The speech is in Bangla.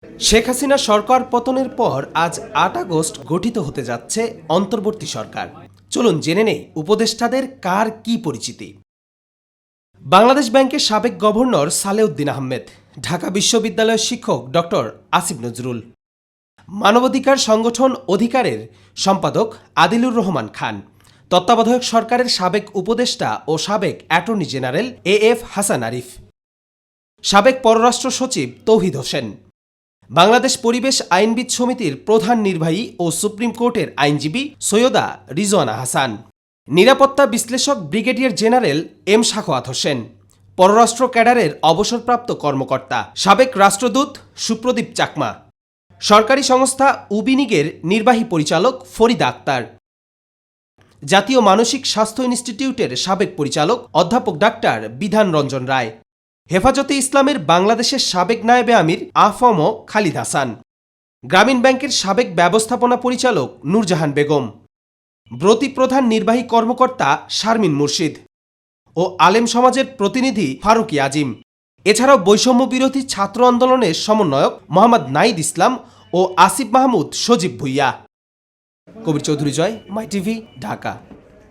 শেখ হাসিনা সরকার পতনের পর আজ ৮ আগস্ট গঠিত হতে যাচ্ছে অন্তর্বর্তী সরকার। চলুন জেনে নেই উপদেষ্টাদের কার কি পরিচিতি। বাংলাদেশ ব্যাংকের সাবেক গভর্নর সালেউদ্দিন আহমেদ, ঢাকা বিশ্ববিদ্যালয়ের শিক্ষক ডক্টর আসিফ নজরুল, মানবাধিকার সংগঠন অধিকারের সম্পাদক আদিলুর রহমান খান, তত্ত্বাবধায়ক সরকারের সাবেক উপদেষ্টা ও সাবেক attorney general AF Hasan Arif, সাবেক পররাষ্ট্র সচিব তৌহিদ হোসেন, বাংলাদেশ পরিবেশ আইনবিদ সমিতির প্রধান নির্বাহী ও সুপ্রিম কোর্টের আইনজীবী সৈয়দা রিজওয়ানা হাসান, নিরাপত্তা বিশ্লেষক brigadier general M Sakhawat Hossain, পররাষ্ট্র ক্যাডারের অবসরপ্রাপ্ত কর্মকর্তা সাবেক রাষ্ট্রদূত সুপ্রদীপ চাকমা, সরকারি সংস্থা উবিনিগের নির্বাহী পরিচালক ফরিদা আক্তার, জাতীয় মানসিক স্বাস্থ্য ইনস্টিটিউটের সাবেক পরিচালক অধ্যাপক ডাক্তার বিধান রঞ্জন রায়, হেফাজতে ইসলামের বাংলাদেশের সাবেক নায়েবে আমির আফম খালিদ হাসান, গ্রামীণ ব্যাংকের সাবেক ব্যবস্থাপনা পরিচালক নূরজাহান বেগম, ব্রতী প্রধান নির্বাহী কর্মকর্তা শারমিন মুর্শিদ ও আলেম সমাজের প্রতিনিধি ফারুকি আজিম। এছাড়াও বৈষম্য বিরোধী ছাত্র আন্দোলনের সমন্বয়ক মোহাম্মদ নাইদ ইসলাম ও আসিফ মাহমুদ সজীব ভুইয়া। কবির চৌধুরী জয়, মাই টিভি, ঢাকা।